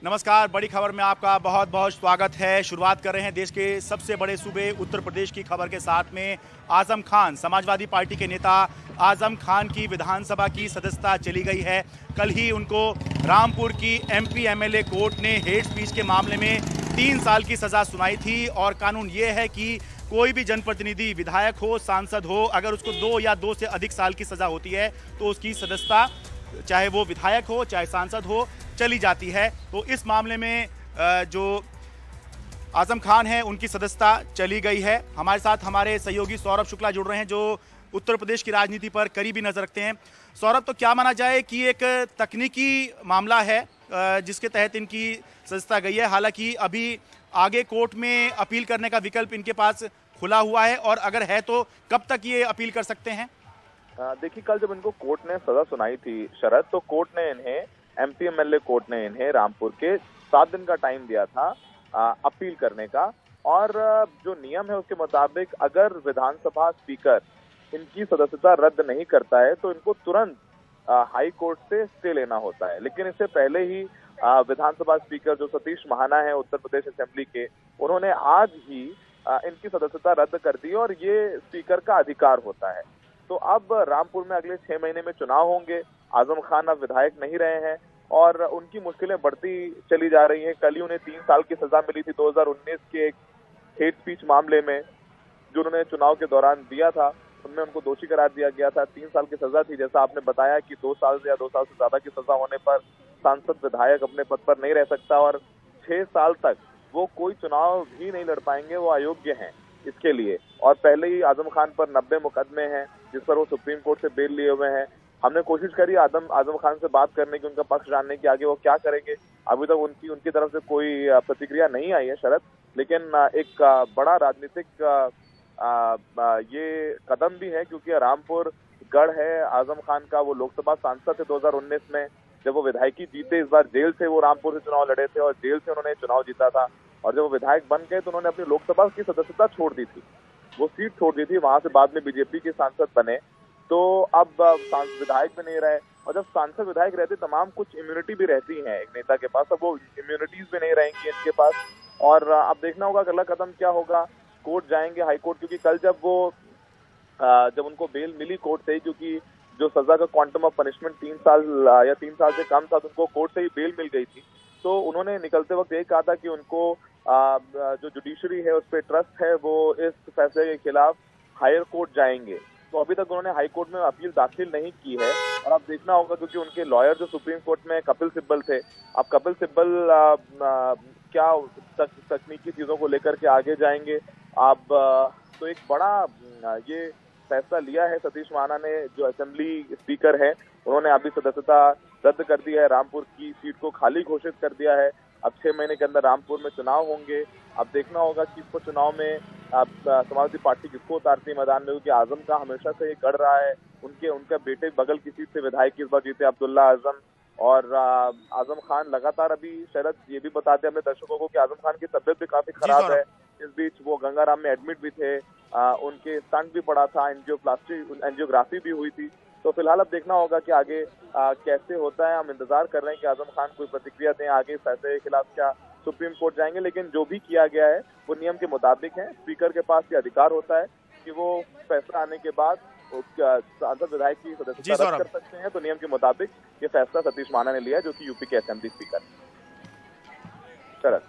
नमस्कार, बड़ी खबर में आपका बहुत बहुत स्वागत है। शुरुआत कर रहे हैं देश के सबसे बड़े सूबे उत्तर प्रदेश की खबर के साथ में। आजम खान, समाजवादी पार्टी के नेता आजम खान की विधानसभा की सदस्यता चली गई है। कल ही उनको रामपुर की एमपी एमएलए कोर्ट ने हेट स्पीच के मामले में 3 साल की सजा सुनाई थी और कानून ये है कि कोई भी जनप्रतिनिधि, विधायक हो, सांसद हो, अगर उसको 2 या 2 से अधिक साल की सजा होती है तो उसकी सदस्यता, चाहे वो विधायक हो चाहे सांसद हो, चली जाती है। तो इस मामले में जो आजम खान है उनकी सदस्यता चली गई है। हमारे साथ हमारे सहयोगी सौरभ शुक्ला जुड़ रहे हैं जो उत्तर प्रदेश की राजनीति पर करीबी नजर रखते हैं। सौरभ, तो क्या माना जाए कि एक तकनीकी मामला है जिसके तहत इनकी सदस्यता गई है। हालांकि अभी आगे कोर्ट में अपील करने का विकल्प इनके पास खुला हुआ है, और अगर है तो कब तक ये अपील कर सकते हैं? देखिए, कल जब इनको कोर्ट ने सजा सुनाई थी शरद, तो कोर्ट ने इन्हें, एमपी एमएलए कोर्ट ने इन्हें रामपुर के 7 दिन का टाइम दिया था अपील करने का। और जो नियम है उसके मुताबिक अगर विधानसभा स्पीकर इनकी सदस्यता रद्द नहीं करता है तो इनको तुरंत हाई कोर्ट से स्टे लेना होता है। लेकिन इससे पहले ही विधानसभा स्पीकर जो सतीश महाना है उत्तर प्रदेश असेंबली के, उन्होंने आज ही इनकी सदस्यता रद्द कर दी और ये स्पीकर का अधिकार होता है। तो अब रामपुर में अगले 6 महीने में चुनाव होंगे। आजम खान अब विधायक नहीं रहे हैं और उनकी मुश्किलें बढ़ती चली जा रही हैं। कल ही उन्हें 3 साल की सजा मिली थी 2019 के एक हेट स्पीच मामले में, जो उन्होंने चुनाव के दौरान दिया था। उनमें उनको दोषी करार दिया गया था। 3 साल की सजा थी। जैसा आपने बताया कि 2 साल या 2 साल से ज्यादा की सजा होने पर सांसद, विधायक अपने पद पर नहीं रह सकता और 6 साल तक वो कोई चुनाव भी नहीं लड़ पाएंगे, वो अयोग्य हैं इसके लिए। और पहले ही आजम खान पर 90 मुकदमे हैं जिस पर वो सुप्रीम कोर्ट से बेल लिए हुए हैं। हमने कोशिश करी आजम खान से बात करने की, उनका पक्ष जानने की, आगे वो क्या करेंगे। अभी तक उनकी तरफ से कोई प्रतिक्रिया नहीं आई है शरद। लेकिन एक बड़ा राजनीतिक ये कदम भी है, क्योंकि रामपुर गढ़ है आजम खान का। वो लोकसभा सांसद थे 2019 में, जब वो विधायकी जीते। इस बार जेल से वो रामपुर से चुनाव लड़े थे और जेल से उन्होंने चुनाव जीता था। और जब वो विधायक बन गए तो उन्होंने अपनी लोकसभा की सदस्यता छोड़ दी थी, वो सीट छोड़ दी थी। वहां से बाद में बीजेपी के सांसद बने, तो अब विधायक भी नहीं रहे। और जब सांसद विधायक रहते तमाम कुछ इम्यूनिटी भी रहती है एक नेता के पास, अब वो इम्यूनिटीज भी नहीं रहेंगी इनके पास। और अब देखना होगा अगला कदम क्या होगा। कोर्ट जाएंगे, हाई कोर्ट, क्योंकि कल जब उनको बेल मिली कोर्ट से ही, क्योंकि जो सजा का क्वांटम ऑफ पनिशमेंट 3 साल या 3 साल से कम था, तो उनको कोर्ट से ही बेल मिल गई थी। तो उन्होंने निकलते वक्त यही कहा था कि उनको जो जुडिशरी है उस पर ट्रस्ट है, वो इस फैसले के खिलाफ हायर कोर्ट जाएंगे। तो अभी तक उन्होंने हाई कोर्ट में अपील दाखिल नहीं की है। और अब देखना होगा, क्योंकि उनके लॉयर जो सुप्रीम कोर्ट में कपिल सिब्बल थे, अब कपिल सिब्बल क्या तकनीकी चीजों को लेकर के आगे जाएंगे। अब तो एक बड़ा ये फैसला लिया है सतीश महाना ने, जो असेंबली स्पीकर है। उन्होंने अभी सदस्यता रद्द कर दी है, रामपुर की सीट को खाली घोषित कर दिया है। अब 6 महीने के अंदर रामपुर में चुनाव होंगे। अब देखना होगा कि इसको चुनाव में समाजवादी पार्टी किसको उतारती है मैदान में, क्योंकि आजम का हमेशा से ये गढ़ रहा है। उनका बेटे बगल की सीट से विधायक इस बार जीते, अब्दुल्ला आजम। और आजम खान लगातार, अभी शरद ये भी बताते हैं अपने दर्शकों को कि आजम खान की तबियत भी काफी खराब है। इस बीच वो गंगाराम में एडमिट भी थे, उनके स्टंट भी पड़ा था, एंजियोग्राफी भी हुई थी। तो फिलहाल अब देखना होगा कि आगे कैसे होता है। हम इंतजार कर रहे हैं कि आजम खान कोई प्रतिक्रिया दें, आगे फैसले के खिलाफ क्या सुप्रीम कोर्ट जाएंगे। लेकिन जो भी किया गया है वो नियम के मुताबिक है। स्पीकर के पास ये अधिकार होता है कि वो फैसला आने के बाद सांसद विधायक की सदस्यता रद्द कर सकते हैं। तो नियम के मुताबिक ये फैसला सतीश महाना ने लिया, जो कि यूपी के असेंबली स्पीकर है। शरद,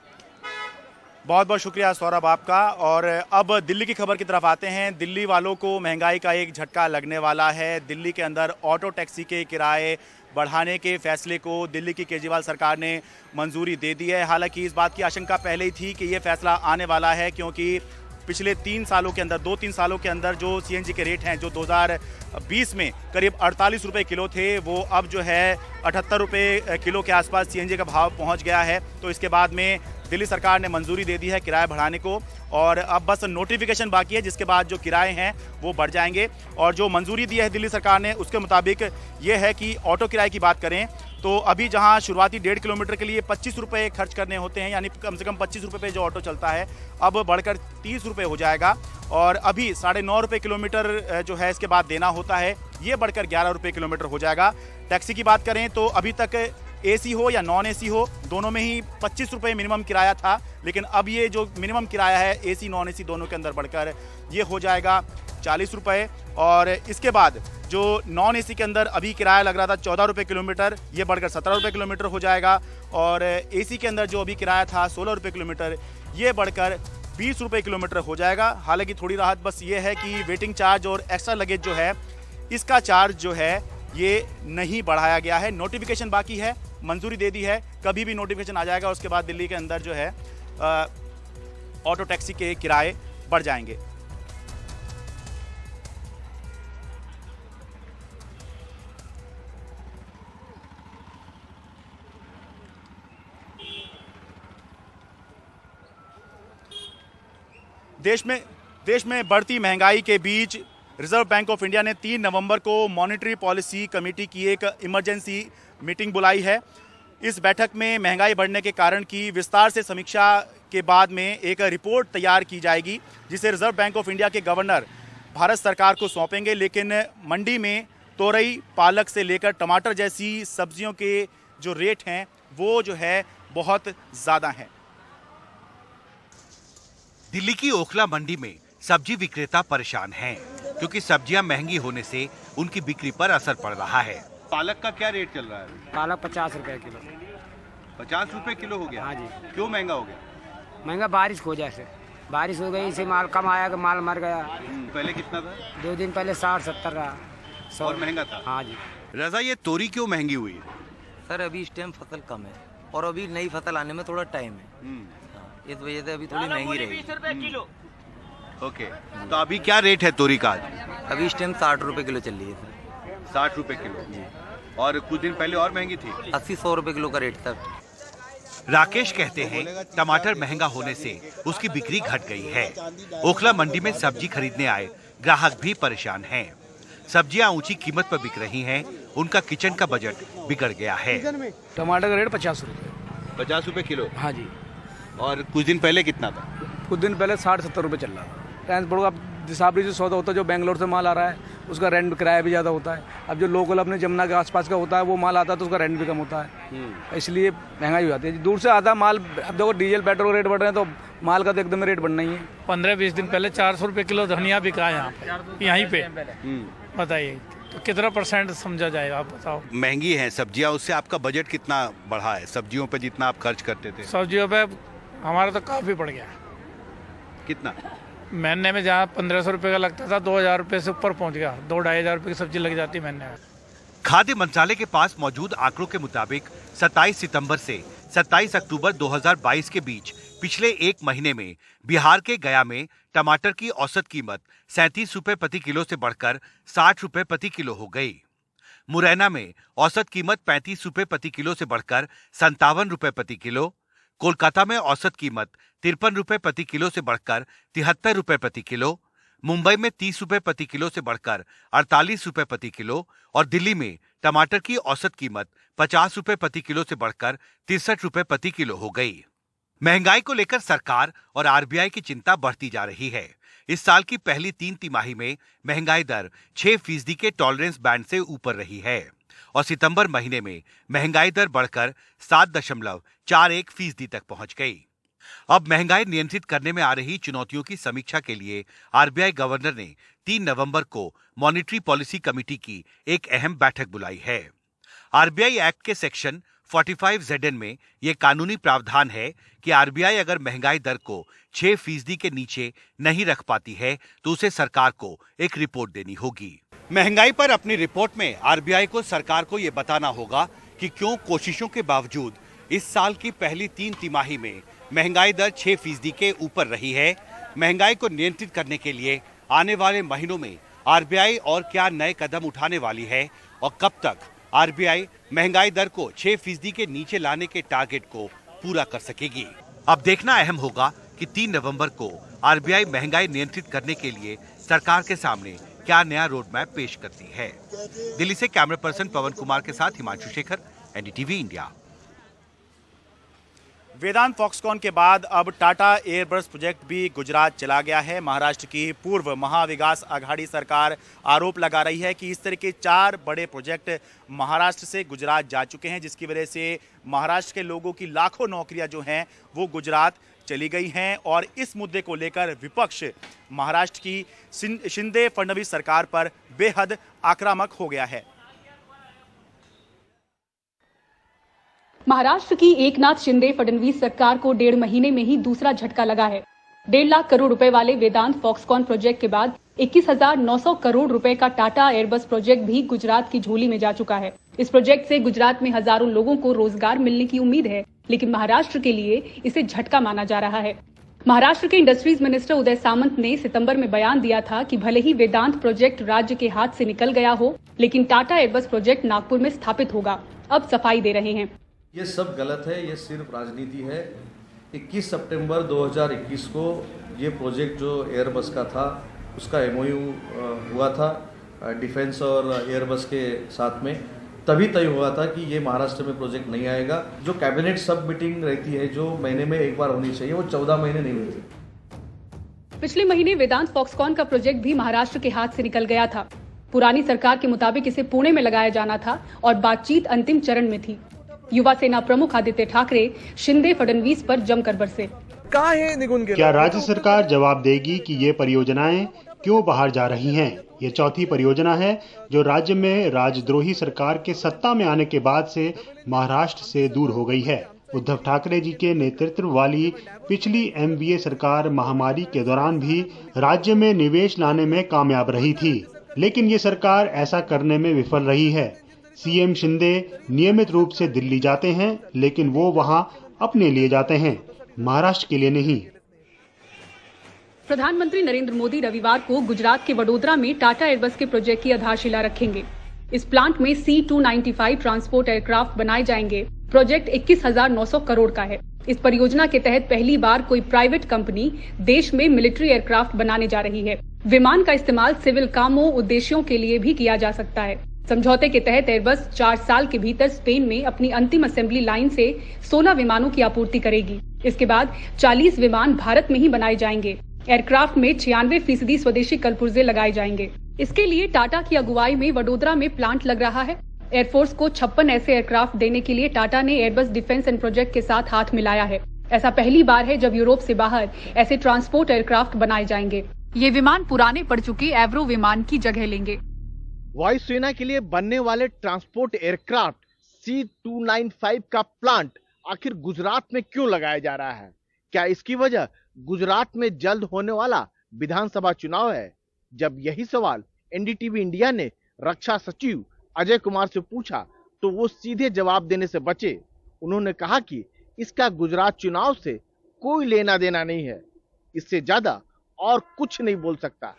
बहुत बहुत शुक्रिया सौरभ आपका। और अब दिल्ली की खबर की तरफ आते हैं। दिल्ली वालों को महंगाई का एक झटका लगने वाला है। दिल्ली के अंदर ऑटो टैक्सी के किराए बढ़ाने के फैसले को दिल्ली की केजरीवाल सरकार ने मंजूरी दे दी है। हालांकि इस बात की आशंका पहले ही थी कि ये फैसला आने वाला है, क्योंकि पिछले 3 सालों के अंदर, 2-3 सालों के अंदर जो सीएनजी के रेट हैं, जो 2020 में करीब 48 रुपये किलो थे, वो अब जो है 78 रुपये किलो के आसपास सीएनजी का भाव पहुंच गया है। तो इसके बाद में दिल्ली सरकार ने मंजूरी दे दी है किराया बढ़ाने को, और अब बस नोटिफिकेशन बाकी है, जिसके बाद जो किराए हैं वो बढ़ जाएंगे। और जो मंजूरी दी है दिल्ली सरकार ने, उसके मुताबिक ये है कि ऑटो किराए की बात करें तो अभी जहां शुरुआती 1.5 किलोमीटर के लिए 25 रुपये खर्च करने होते हैं, यानी कम से कम 25 रुपये पे जो ऑटो चलता है, अब बढ़कर 30 रुपये हो जाएगा। और अभी 9.5 रुपये किलोमीटर जो है इसके बाद देना होता है, ये बढ़कर 11 रुपये किलोमीटर हो जाएगा। टैक्सी की बात करें तो अभी तक एसी हो या नॉन एसी हो, दोनों में ही 25 रुपये मिनिमम किराया था, लेकिन अब ये जो मिनिमम किराया है एसी नॉन एसी दोनों के अंदर बढ़कर ये हो जाएगा 40 रुपये। और इसके बाद जो नॉन एसी के अंदर अभी किराया लग रहा था 14 रुपये किलोमीटर, ये बढ़कर 17 रुपये किलोमीटर हो जाएगा। और एसी के अंदर जो अभी किराया था 16 रुपये किलोमीटर, ये बढ़कर 20 रुपये किलोमीटर हो जाएगा। हालांकि थोड़ी राहत बस ये है कि वेटिंग चार्ज और एक्स्ट्रा लगेज जो है इसका चार्ज जो है ये नहीं बढ़ाया गया है। नोटिफिकेशन बाकी है, मंजूरी दे दी है, कभी भी नोटिफिकेशन आ जाएगा उसके बाद दिल्ली के अंदर जो है ऑटो टैक्सी के किराए बढ़ जाएंगे। देश में बढ़ती महंगाई के बीच रिजर्व बैंक ऑफ इंडिया ने 3 नवंबर को मॉनेटरी पॉलिसी कमेटी की एक इमरजेंसी मीटिंग बुलाई है। इस बैठक में महंगाई बढ़ने के कारण की विस्तार से समीक्षा के बाद में एक रिपोर्ट तैयार की जाएगी, जिसे रिजर्व बैंक ऑफ इंडिया के गवर्नर भारत सरकार को सौंपेंगे। लेकिन मंडी में तोरई, पालक से लेकर टमाटर जैसी सब्जियों के जो रेट हैं वो जो है बहुत ज़्यादा हैं। दिल्ली की ओखला मंडी में सब्जी विक्रेता परेशान हैं, क्योंकि सब्जियां महंगी होने से उनकी बिक्री पर असर पड़ रहा है। पालक का क्या रेट चल रहा है? पालक 50 रुपए किलो। 50 रुपए किलो हो गया? हाँ जी। क्यों महंगा हो गया? महंगा बारिश हो जैसे बारिश हो गई, इसे माल कम आया, माल मर गया। पहले कितना था? 2 दिन पहले 60-70 रहा। और महंगा था? हाँ जी। रजा, ये तोरी क्यों महंगी हुई है? सर अभी इस टाइम फसल कम है और अभी नई फसल आने में थोड़ा टाइम है, इस वजह से अभी थोड़ी महंगी रहेगी। ओके, तो अभी क्या रेट है तोरी का? अभी इस टाइम 60 रुपए किलो चल रही है सर। 60 रुपए किलो जी। और कुछ दिन पहले और महंगी थी? 80-100 रुपए किलो का रेट था। राकेश कहते हैं टमाटर महंगा होने से उसकी बिक्री घट गई है। ओखला मंडी में सब्जी खरीदने आए ग्राहक भी परेशान हैं। सब्जियां ऊंची कीमत पर बिक रही हैं, उनका किचन का बजट बिगड़ गया है। टमाटर का रेट 50 रुपये। 50 रुपए किलो? हाँ जी। और कुछ दिन पहले कितना था? कुछ दिन पहले 60-70 रुपये चल रहा था। ट्रांसपोर्ट का हिसाब जो सौदा होता है, जो बेंगलोर से माल आ रहा है उसका रेंट किराया भी ज़्यादा होता है। अब जो लोकल अपने जमुना के आसपास का होता है वो माल आता है तो उसका रेंट भी कम होता है, इसलिए महंगाई हो जाती है। दूर से आता माल, अब देखो डीजल पेट्रोल रेट बढ़ रहे हैं तो माल का तो एकदम रेट बढ़ना ही है। 15-20 दिन पहले 400 रुपये किलो धनिया बिका है यहाँ पे, यहीं पे। बताइए तो कितना % समझा जाएगा, आप बताओ। महंगी है सब्जियां, उससे आपका बजट कितना बढ़ा है? सब्जियों पे जितना आप खर्च करते थे? सब्जियों पे हमारा तो काफ़ी बढ़ गया। कितना? महीने में जहाँ 1500 रुपये का लगता था 2000 रुपये से ऊपर पहुँच गया। 2-2,500 रुपये की सब्जी लग जाती महीने में। खाद्य मंत्रालय के पास मौजूद आंकड़ों के मुताबिक 27 सितंबर से 27 अक्टूबर 2022 के बीच पिछले एक महीने में बिहार के गया में टमाटर की औसत कीमत 37 रुपए प्रति किलो से बढ़कर 60 रुपए प्रति किलो हो गई। मुरैना में औसत कीमत 35 रुपए प्रति किलो से बढ़कर 57 रुपए प्रति किलो। कोलकाता में औसत कीमत 53 रुपए प्रति किलो से बढ़कर 73 रुपए प्रति किलो। मुंबई में 30 रुपए प्रति किलो से बढ़कर 48 रुपए प्रति किलो और दिल्ली में टमाटर की औसत कीमत 50 रुपए प्रति किलो से बढ़कर 63 रुपए प्रति किलो हो गई। महंगाई को लेकर सरकार और आरबीआई की चिंता बढ़ती जा रही है। इस साल की पहली 3 तिमाही में महंगाई दर 6% के टॉलरेंस बैंड से ऊपर रही है और सितंबर महीने में महंगाई दर बढ़कर 7.41% तक पहुंच गई। अब महंगाई नियंत्रित करने में आ रही चुनौतियों की समीक्षा के लिए आरबीआई गवर्नर ने 3 नवंबर को मॉनेटरी पॉलिसी कमेटी की एक अहम बैठक बुलाई है। आरबीआई एक्ट के सेक्शन 45ZN में यह कानूनी प्रावधान है कि आरबीआई अगर महंगाई दर को 6% के नीचे नहीं रख पाती है तो उसे सरकार को एक रिपोर्ट देनी होगी। महंगाई पर अपनी रिपोर्ट में आरबीआई को सरकार को यह बताना होगा कि क्यों कोशिशों के बावजूद इस साल की पहली 3 तिमाही में महंगाई दर 6% के ऊपर रही है। महंगाई को नियंत्रित करने के लिए आने वाले महीनों में आरबीआई और क्या नए कदम उठाने वाली है और कब तक आरबीआई महंगाई दर को 6% के नीचे लाने के टारगेट को पूरा कर सकेगी। अब देखना अहम होगा कि 3 नवंबर को आरबीआई महंगाई नियंत्रित करने के लिए सरकार के सामने क्या नया रोड मैप पेश करती है। दिल्ली से कैमरा पर्सन पवन कुमार के साथ हिमांशु शेखर, एनडीटीवी इंडिया। वेदांत फॉक्सकॉन के बाद अब टाटा एयरबस प्रोजेक्ट भी गुजरात चला गया है। महाराष्ट्र की पूर्व महाविकास आघाड़ी सरकार आरोप लगा रही है कि इस तरह के 4 बड़े प्रोजेक्ट महाराष्ट्र से गुजरात जा चुके हैं, जिसकी वजह से महाराष्ट्र के लोगों की लाखों नौकरियां जो हैं वो गुजरात चली गई हैं। और इस मुद्दे को लेकर विपक्ष महाराष्ट्र की शिंदे फडणवीस सरकार पर बेहद आक्रामक हो गया है। महाराष्ट्र की एकनाथ शिंदे फडणवीस सरकार को 1.5 महीने में ही दूसरा झटका लगा है। 1.5 लाख करोड़ रुपए वाले वेदांत फॉक्सकॉन प्रोजेक्ट के बाद 21,900 करोड़ रुपए का टाटा एयरबस प्रोजेक्ट भी गुजरात की झोली में जा चुका है। इस प्रोजेक्ट से गुजरात में हजारों लोगों को रोजगार मिलने की उम्मीद है, लेकिन महाराष्ट्र के लिए इसे झटका माना जा रहा है। महाराष्ट्र के इंडस्ट्रीज मिनिस्टर उदय सामंत ने सितंबर में बयान दिया था कि भले ही वेदांत प्रोजेक्ट राज्य के हाथ से निकल गया हो, लेकिन टाटा एयरबस प्रोजेक्ट नागपुर में स्थापित होगा। अब सफाई दे रहे हैं। ये सब गलत है, ये सिर्फ राजनीति है। 21 सितंबर 2021 को ये प्रोजेक्ट जो एयरबस का था उसका MOU हुआ था डिफेंस और एयरबस के साथ में। तभी तय हुआ था कि ये महाराष्ट्र में प्रोजेक्ट नहीं आएगा। जो कैबिनेट सब मीटिंग रहती है जो महीने में एक बार होनी चाहिए, वो 14 महीने नहीं हुई। पिछले महीने वेदांत फॉक्सकॉन का प्रोजेक्ट भी महाराष्ट्र के हाथ से निकल गया था। पुरानी सरकार के मुताबिक इसे पुणे में लगाया जाना था और बातचीत अंतिम चरण में थी। युवा सेना प्रमुख आदित्य ठाकरे शिंदे फडणवीस पर जमकर बरसे। क्या राज्य सरकार जवाब देगी कि ये परियोजनाएं क्यों बाहर जा रही हैं? ये चौथी परियोजना है जो राज्य में राजद्रोही सरकार के सत्ता में आने के बाद से महाराष्ट्र से दूर हो गई है। उद्धव ठाकरे जी के नेतृत्व वाली पिछली MVA सरकार महामारी के दौरान भी राज्य में निवेश लाने में कामयाब रही थी, लेकिन ये सरकार ऐसा करने में विफल रही है। CM शिंदे नियमित रूप से दिल्ली जाते हैं, लेकिन वो वहां अपने लिए जाते हैं, महाराष्ट्र के लिए नहीं। प्रधानमंत्री नरेंद्र मोदी रविवार को गुजरात के वडोदरा में टाटा एयरबस के प्रोजेक्ट की आधारशिला रखेंगे। इस प्लांट में C295 ट्रांसपोर्ट एयरक्राफ्ट बनाए जाएंगे। प्रोजेक्ट 21,900 करोड़ का है। इस परियोजना के तहत पहली बार कोई प्राइवेट कंपनी देश में मिलिट्री एयरक्राफ्ट बनाने जा रही है। विमान का इस्तेमाल सिविल कामों उद्देश्यों के लिए भी किया जा सकता है। समझौते के तहत एयरबस 4 साल के भीतर स्पेन में अपनी अंतिम असेंबली लाइन से 16 विमानों की आपूर्ति करेगी। इसके बाद 40 विमान भारत में ही बनाए जाएंगे। एयरक्राफ्ट में 96% स्वदेशी कलपुर्जे लगाए जाएंगे। इसके लिए टाटा की अगुवाई में वडोदरा में प्लांट लग रहा है। एयरफोर्स को 56 ऐसे एयरक्राफ्ट देने के लिए टाटा ने एयरबस डिफेंस एंड प्रोजेक्ट के साथ हाथ मिलाया है। ऐसा पहली बार है जब यूरोप से बाहर ऐसे ट्रांसपोर्ट एयरक्राफ्ट बनाए जाएंगे। ये विमान पुराने पड़ चुके एवरो विमान की जगह लेंगे। वायुसेना के लिए बनने वाले ट्रांसपोर्ट एयरक्राफ्ट C295 का प्लांट आखिर गुजरात में क्यों लगाया जा रहा है? क्या इसकी वजह गुजरात में जल्द होने वाला विधानसभा चुनाव है? जब यही सवाल NDTV इंडिया ने रक्षा सचिव अजय कुमार से पूछा तो वो सीधे जवाब देने से बचे। उन्होंने कहा कि इसका गुजरात चुनाव से कोई लेना देना नहीं है, इससे ज्यादा और कुछ नहीं बोल सकता।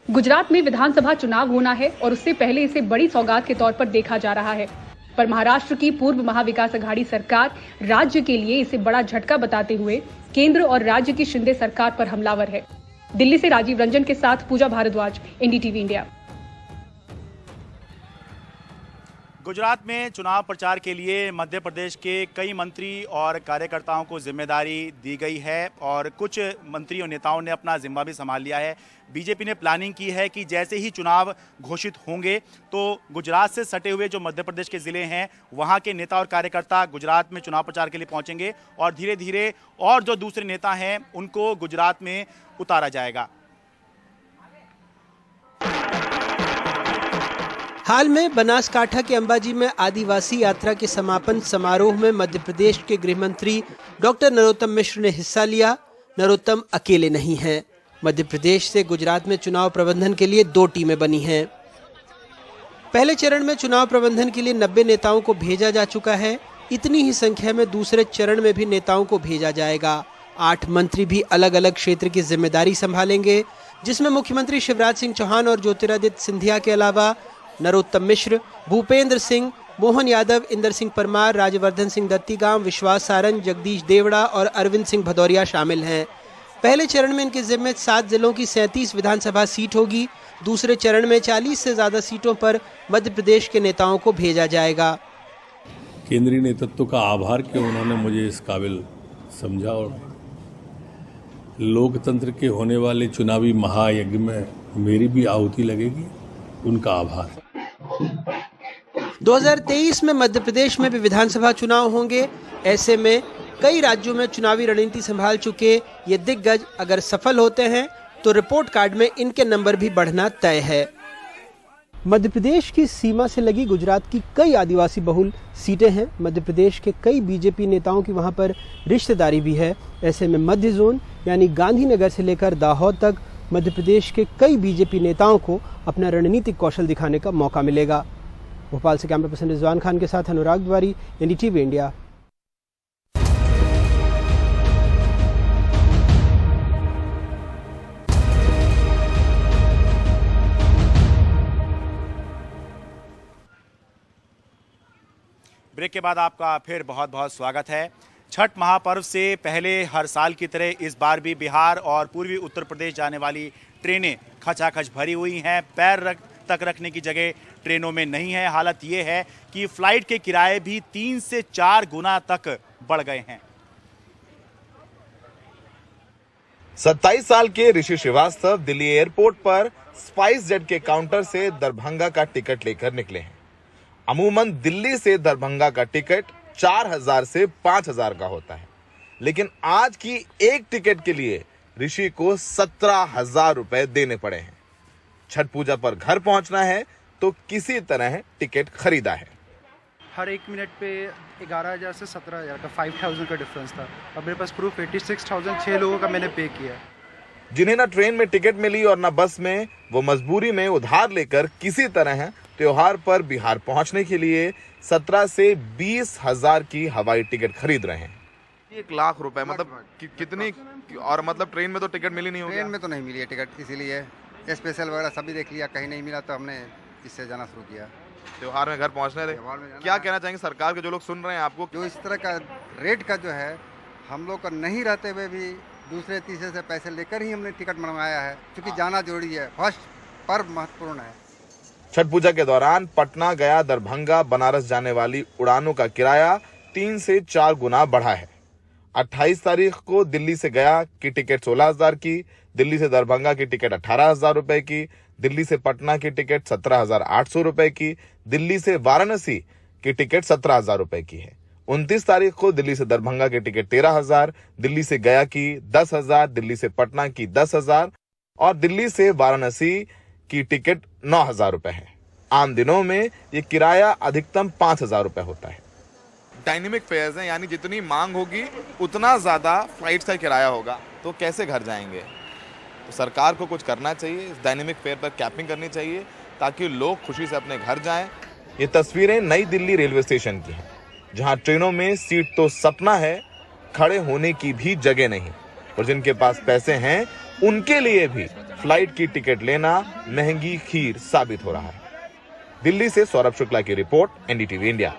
गुजरात में विधानसभा चुनाव होना है और उससे पहले इसे बड़ी सौगात के तौर पर देखा जा रहा है, पर महाराष्ट्र की पूर्व महाविकास आघाड़ी सरकार राज्य के लिए इसे बड़ा झटका बताते हुए केंद्र और राज्य की शिंदे सरकार पर हमलावर है। दिल्ली से राजीव रंजन के साथ पूजा भारद्वाज, NDTV इंडिया। गुजरात में चुनाव प्रचार के लिए मध्य प्रदेश के कई मंत्री और कार्यकर्ताओं को जिम्मेदारी दी गई है और कुछ मंत्री और नेताओं ने अपना जिम्मा भी संभाल लिया है। बीजेपी ने प्लानिंग की है कि जैसे ही चुनाव घोषित होंगे तो गुजरात से सटे हुए जो मध्य प्रदेश के ज़िले हैं वहां के नेता और कार्यकर्ता गुजरात में चुनाव प्रचार के लिए पहुंचेंगे और धीरे धीरे और जो दूसरे नेता हैं उनको गुजरात में उतारा जाएगा। हाल में बनासकांठा के अंबाजी में आदिवासी यात्रा के समापन समारोह में मध्य प्रदेश के गृह मंत्री डॉक्टर नरोत्तम मिश्र ने हिस्सा लिया। नरोत्तम अकेले नहीं हैं। मध्य प्रदेश से गुजरात में चुनाव प्रबंधन के लिए 2 टीमें बनी हैं। पहले चरण में चुनाव प्रबंधन के लिए 90 नेताओं को भेजा जा चुका है। इतनी ही संख्या में दूसरे चरण में भी नेताओं को भेजा जाएगा। 8 मंत्री भी अलग अलग क्षेत्र की जिम्मेदारी संभालेंगे, जिसमें मुख्यमंत्री शिवराज सिंह चौहान और ज्योतिरादित्य सिंधिया के अलावा नरोत्तम मिश्र, भूपेंद्र सिंह, मोहन यादव, इंदर सिंह परमार, राज्यवर्धन सिंह दत्तीगाम, विश्वास सारंग, जगदीश देवड़ा और अरविंद सिंह भदौरिया शामिल हैं। पहले चरण में इनके जिम्मे 7 जिलों की 37 विधानसभा सीट होगी। दूसरे चरण में 40 से ज्यादा सीटों पर मध्य प्रदेश के नेताओं को भेजा जाएगा। केंद्रीय नेतृत्व का आभार कि उन्होंने मुझे इस काबिल समझा और लोकतंत्र के होने वाले चुनावी महायज्ञ में मेरी भी आहुति लगेगी, उनका आभार। 2023 में मध्य प्रदेश में भी विधानसभा चुनाव होंगे। ऐसे में कई राज्यों में चुनावी रणनीति संभाल चुके ये दिग्गज अगर सफल होते हैं तो रिपोर्ट कार्ड में इनके नंबर भी बढ़ना तय है। मध्य प्रदेश की सीमा से लगी गुजरात की कई आदिवासी बहुल सीटें हैं। मध्य प्रदेश के कई बीजेपी नेताओं की वहां पर रिश्तेदारी भी है। ऐसे में मध्य जोन यानी गांधीनगर से लेकर दाहोद तक मध्य प्रदेश के कई बीजेपी नेताओं को अपना रणनीतिक कौशल दिखाने का मौका मिलेगा। भोपाल से कैमरा पर्सन रिजवान खान के साथ अनुराग द्वारी, एनडीटीवी इंडिया। ब्रेक के बाद आपका फिर बहुत बहुत स्वागत है। छठ महापर्व से पहले हर साल की तरह इस बार भी बिहार और पूर्वी उत्तर प्रदेश जाने वाली ट्रेनें खचाखच भरी हुई हैं। पैर तक रखने की जगह ट्रेनों में नहीं है। हालत ये है कि फ्लाइट के किराए भी 3 से 4 गुना तक बढ़ गए हैं। 27 साल के ऋषि श्रीवास्तव दिल्ली एयरपोर्ट पर स्पाइस जेट के काउंटर से दरभंगा का टिकट लेकर निकले हैं। अमूमन दिल्ली से दरभंगा का टिकट 4000 से 5000 का होता है, लेकिन आज की एक टिकट के लिए ऋषि को 17,000 रुपए देने पड़े हैं। छठ पूजा पर घर पहुंचना है तो किसी तरह टिकट खरीदा है। हर 1 मिनट पे 11,000 से 17,000 का 5,000 का डिफरेंस था। अब मेरे पास प्रूफ 86,000 6 लोगों का मैंने पे किया। जिन्हें ना ट्रेन में टिकट मिली और ना बस में, वो मजबूरी में उधार लेकर किसी तरह त्योहार पर बिहार पहुंचने के लिए 17 से 20,000 की हवाई टिकट खरीद रहे हैं। 1 लाख रुपए मतलब कितनी, और मतलब ट्रेन में तो टिकट मिली नहीं होगी। ट्रेन में तो नहीं मिली है टिकट, इसीलिए स्पेशल वगैरह सभी देख लिया, कहीं नहीं मिला तो हमने इससे जाना शुरू किया। त्योहार में घर पहुंचने रहे। क्या कहना चाहेंगे सरकार के जो लोग सुन रहे हैं आपको? जो इस तरह का रेट का जो है, हम लोग का नहीं रहते हुए भी दूसरे तीसरे से पैसे लेकर ही हमने टिकट बनवाया है, क्योंकि जाना जरूरी है। फर्स्ट पर्व महत्वपूर्ण है। छठ पूजा के दौरान पटना, गया, दरभंगा, बनारस जाने वाली उड़ानों का किराया 3 से 4 गुना बढ़ा है। 28 तारीख को दिल्ली से गया की टिकट 16,000 की, दिल्ली से दरभंगा की टिकट 18,000 रुपए की, दिल्ली से पटना की टिकट 17,800 रुपए की, दिल्ली से वाराणसी की टिकट 17,000 रुपए की है। 29 तारीख को दिल्ली से दरभंगा की टिकट 13,000, दिल्ली से गया की 10,000, दिल्ली से पटना की 10,000 और दिल्ली से वाराणसी की टिकट 9,000 रुपए है। आम दिनों में ये किराया अधिकतम 5,000 रुपए होता है। डायनेमिक फेयर्स हैं, यानी जितनी मांग होगी उतना ज्यादा फ्लाइट्स का किराया होगा, तो कैसे घर जाएंगे? तो सरकार को कुछ करना चाहिए, इस डायनेमिक फेयर पर कैपिंग करनी चाहिए ताकि लोग खुशी से अपने घर जाएं। ये तस्वीरें नई दिल्ली रेलवे स्टेशन की हैं, जहां ट्रेनों में सीट तो सपना है, खड़े होने की भी जगह नहीं, और जिनके पास पैसे हैं उनके लिए भी फ्लाइट की टिकट लेना महंगी खीर साबित हो रहा है। दिल्ली से सौरभ शुक्ला की रिपोर्ट, एनडीटीवी इंडिया।